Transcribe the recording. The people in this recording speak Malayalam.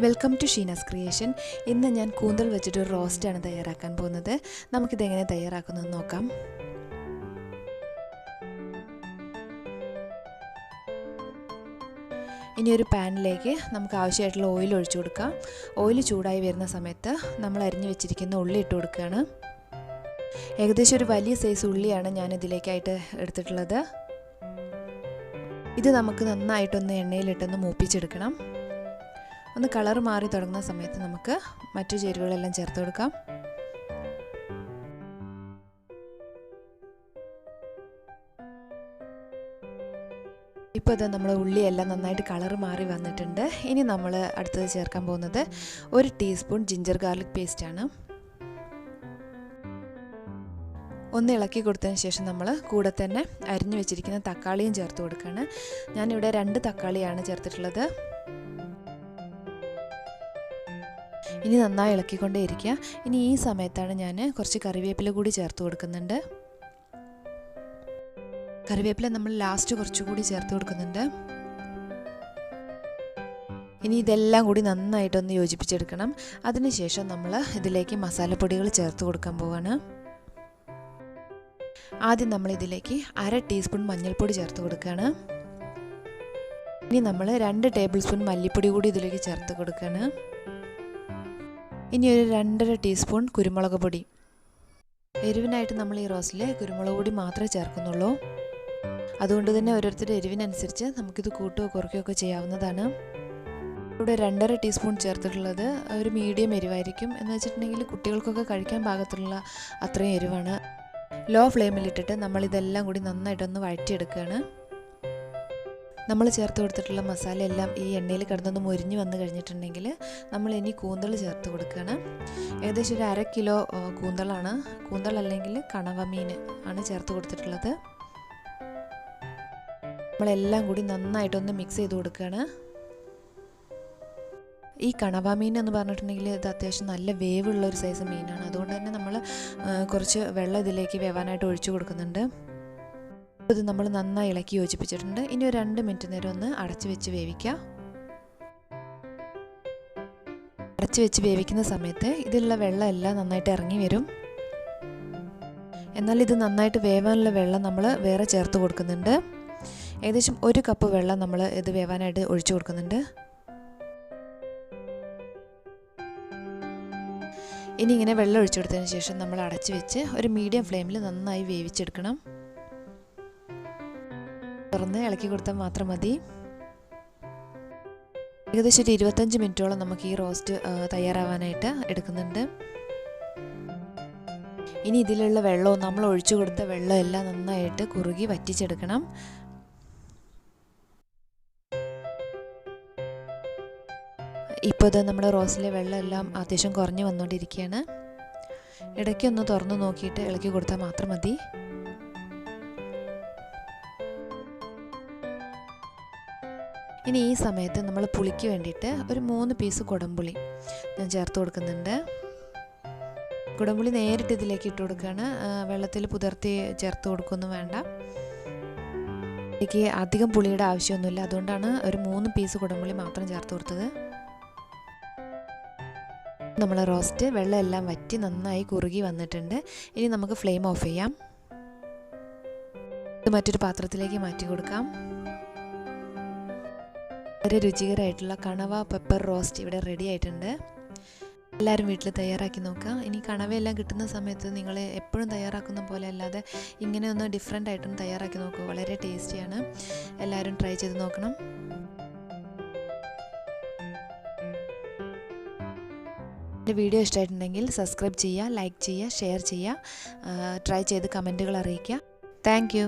Welcome to Sheena's creation. ഇന്ന് ഞാൻ കൂന്തൽ വെച്ചിട്ട് ഒരു റോസ്റ്റാണ് തയ്യാറാക്കാൻ പോകുന്നത്. നമുക്കിതെങ്ങനെ തയ്യാറാക്കുന്നത് നോക്കാം. ഇനി ഒരു പാനിലേക്ക് നമുക്ക് ആവശ്യമായിട്ടുള്ള ഓയിൽ ഒഴിച്ചു കൊടുക്കാം. ഓയിൽ ചൂടായി വരുന്ന സമയത്ത് നമ്മൾ അരിഞ്ഞു വെച്ചിരിക്കുന്ന ഉള്ളി ഇട്ട് കൊടുക്കുകയാണ്. ഏകദേശം ഒരു വലിയ സൈസ് ഉള്ളിയാണ് ഞാൻ ഇതിലേക്കായിട്ട് എടുത്തിട്ടുള്ളത്. ഇത് നമുക്ക് നന്നായിട്ടൊന്ന് എണ്ണയിലിട്ടൊന്ന് മൂപ്പിച്ചെടുക്കണം. ഒന്ന് കളർ മാറി തുടങ്ങുന്ന സമയത്ത് നമുക്ക് മറ്റു ചേരുവകളെല്ലാം ചേർത്ത് കൊടുക്കാം. ഇപ്പോൾ ഇത് നമ്മുടെ ഉള്ളിയെല്ലാം നന്നായിട്ട് കളർ മാറി വന്നിട്ടുണ്ട്. ഇനി നമ്മൾ അടുത്തത് ചേർക്കാൻ പോകുന്നത് 1 ടീസ്പൂൺ ജിഞ്ചർ ഗാർലിക് പേസ്റ്റാണ്. ഒന്ന് ഇളക്കി കൊടുത്തതിന് ശേഷം നമ്മൾ കൂടെ തന്നെ അരിഞ്ഞു വെച്ചിരിക്കുന്ന തക്കാളിയും ചേർത്ത് കൊടുക്കുകയാണ്. ഞാനിവിടെ 2 തക്കാളിയാണ് ചേർത്തിട്ടുള്ളത്. ഇനി നന്നായി ഇളക്കിക്കൊണ്ടേ ഇരിക്കുക. ഇനി ഈ സമയത്താണ് ഞാൻ കുറച്ച് കറിവേപ്പില കൂടി ചേർത്ത് കൊടുക്കുന്നുണ്ട്. കറിവേപ്പില നമ്മൾ ലാസ്റ്റ് കുറച്ചുകൂടി ചേർത്ത് കൊടുക്കുന്നുണ്ട്. ഇനി ഇതെല്ലാം കൂടി നന്നായിട്ടൊന്ന് യോജിപ്പിച്ചെടുക്കണം. അതിനുശേഷം നമ്മൾ ഇതിലേക്ക് മസാലപ്പൊടികൾ ചേർത്ത് കൊടുക്കാൻ പോവാണ്. ആദ്യം നമ്മൾ ഇതിലേക്ക് 1/2 ടീസ്പൂൺ മഞ്ഞൾപ്പൊടി ചേർത്ത് കൊടുക്കുകയാണ്. ഇനി നമ്മൾ 2 ടേബിൾ സ്പൂൺ മല്ലിപ്പൊടി കൂടി ഇതിലേക്ക് ചേർത്ത് കൊടുക്കുകയാണ്. ഇനി ഒരു 2.5 ടീസ്പൂൺ കുരുമുളക് പൊടി. എരിവിനായിട്ട് നമ്മൾ ഈ റോസ്റ്റിൽ കുരുമുളക് പൊടി മാത്രമേ ചേർക്കുന്നുള്ളൂ. അതുകൊണ്ട് തന്നെ ഓരോരുത്തരുടെ എരിവിനനുസരിച്ച് നമുക്കിത് കൂട്ടുകയോ കുറയ്ക്കുകയോ ഒക്കെ ചെയ്യാവുന്നതാണ്. ഇവിടെ 2.5 ടീസ്പൂൺ ചേർത്തിട്ടുള്ളത് ഒരു മീഡിയം എരിവായിരിക്കും. എന്ന് വെച്ചിട്ടുണ്ടെങ്കിൽ കുട്ടികൾക്കൊക്കെ കഴിക്കാൻ പാകത്തിലുള്ള അത്രയും എരിവാണ്. ലോ ഫ്ലെയിമിലിട്ടിട്ട് നമ്മളിതെല്ലാം കൂടി നന്നായിട്ടൊന്ന് വഴറ്റിയെടുക്കുകയാണ്. നമ്മൾ ചേർത്ത് കൊടുത്തിട്ടുള്ള മസാല എല്ലാം ഈ എണ്ണയിൽ കിടന്നൊന്ന് മൊരിഞ്ഞ് വന്നു കഴിഞ്ഞിട്ടുണ്ടെങ്കിൽ നമ്മൾ ഇനി കൂന്തൽ ചേർത്ത് കൊടുക്കുകയാണ്. ഏകദേശം ഒരു 1/2 കിലോ കൂന്തളാണ്. കൂന്തൽ അല്ലെങ്കിൽ കണവ മീൻ ആണ് ചേർത്ത് കൊടുത്തിട്ടുള്ളത്. നമ്മളെല്ലാം കൂടി നന്നായിട്ടൊന്ന് മിക്സ് ചെയ്ത് കൊടുക്കുകയാണ്. ഈ കണവ മീൻ എന്ന് പറഞ്ഞിട്ടുണ്ടെങ്കിൽ ഇത് അത്യാവശ്യം നല്ല വേവുള്ള ഒരു സൈസ് മീനാണ്. അതുകൊണ്ട് തന്നെ നമ്മൾ കുറച്ച് വെള്ളം ഇതിലേക്ക് വേവാനായിട്ട് ഒഴിച്ചു കൊടുക്കുന്നുണ്ട്. ഇത് നമ്മൾ നന്നായി ഇളക്കി യോജിപ്പിച്ചിട്ടുണ്ട്. ഇനി ഒരു 2 മിനിറ്റ് നേരം ഒന്ന് അടച്ചു വെച്ച് വേവിക്കാം. അടച്ചു വെച്ച് വേവിക്കുന്ന സമയത്ത് ഇതിലുള്ള വെള്ളം എല്ലാം നന്നായിട്ട് ഇറങ്ങി വരും. എന്നാൽ ഇത് നന്നായിട്ട് വേവാനുള്ള വെള്ളം നമ്മൾ വേറെ ചേർത്ത് കൊടുക്കുന്നുണ്ട്. ഏകദേശം 1 കപ്പ് വെള്ളം നമ്മൾ ഇത് വേവാനായിട്ട് ഒഴിച്ചു കൊടുക്കുന്നുണ്ട്. ഇനി ഇങ്ങനെ വെള്ളം ഒഴിച്ചു കൊടുത്തതിന് ശേഷം നമ്മൾ അടച്ചു വെച്ച് ഒരു മീഡിയം ഫ്ലെയിമിൽ നന്നായി വേവിച്ചെടുക്കണം. തുറന്ന് ഇളക്കി കൊടുത്താൽ മാത്രം മതി. ഏകദേശം ഒരു 25 മിനിറ്റോളം നമുക്ക് ഈ റോസ്റ്റ് തയ്യാറാവാനായിട്ട് എടുക്കുന്നുണ്ട്. ഇനി ഇതിലുള്ള വെള്ളവും നമ്മൾ ഒഴിച്ചു കൊടുത്ത വെള്ളം എല്ലാം നന്നായിട്ട് കുറുകി വറ്റിച്ചെടുക്കണം. ഇപ്പോൾ ഇത് നമ്മുടെ റോസ്റ്റിലെ വെള്ളം എല്ലാം അത്യാവശ്യം കുറഞ്ഞു വന്നുകൊണ്ടിരിക്കുകയാണ്. ഇടയ്ക്കൊന്ന് തുറന്ന് നോക്കിയിട്ട് ഇളക്കി കൊടുത്താൽ മാത്രം മതി. ഇനി ഈ സമയത്ത് നമ്മൾ പുളിക്ക് വേണ്ടിയിട്ട് ഒരു 3 പീസ് കുടംപുളി ഞാൻ ചേർത്ത് കൊടുക്കുന്നുണ്ട്. കുടംപുളി നേരിട്ട് ഇതിലേക്ക് ഇട്ട് കൊടുക്കുകയാണ്. വെള്ളത്തിൽ പുതിർത്തി ചേർത്ത് കൊടുക്കുകയൊന്നും വേണ്ട. എനിക്ക് അധികം പുളിയുടെ ആവശ്യമൊന്നുമില്ല. അതുകൊണ്ടാണ് ഒരു 3 പീസ് കുടംപുളി മാത്രം ചേർത്ത് കൊടുത്തത്. നമ്മൾ റോസ്റ്റ് വെള്ളം എല്ലാം വറ്റി നന്നായി കുറുകി വന്നിട്ടുണ്ട്. ഇനി നമുക്ക് ഫ്ലെയിം ഓഫ് ചെയ്യാം. ഇത് മറ്റൊരു പാത്രത്തിലേക്ക് മാറ്റി കൊടുക്കാം. വളരെ രുചികരമായിട്ടുള്ള കണവ പെപ്പർ റോസ്റ്റ് ഇവിടെ റെഡി ആയിട്ടുണ്ട്. എല്ലാവരും വീട്ടിൽ തയ്യാറാക്കി നോക്കുക. ഇനി കണവയെല്ലാം കിട്ടുന്ന സമയത്ത് നിങ്ങൾ എപ്പോഴും തയ്യാറാക്കുന്ന പോലെ അല്ലാതെ ഇങ്ങനെ ഒന്ന് ഡിഫറെൻ്റ് ആയിട്ടൊന്ന് തയ്യാറാക്കി നോക്കുക. വളരെ ടേസ്റ്റിയാണ്. എല്ലാവരും ട്രൈ ചെയ്ത് നോക്കണം. എൻ്റെ വീഡിയോ ഇഷ്ടമായിട്ടുണ്ടെങ്കിൽ സബ്സ്ക്രൈബ് ചെയ്യുക, ലൈക്ക് ചെയ്യുക, ഷെയർ ചെയ്യുക, ട്രൈ ചെയ്ത് കമൻറ്റുകൾ അറിയിക്കുക. Thank you.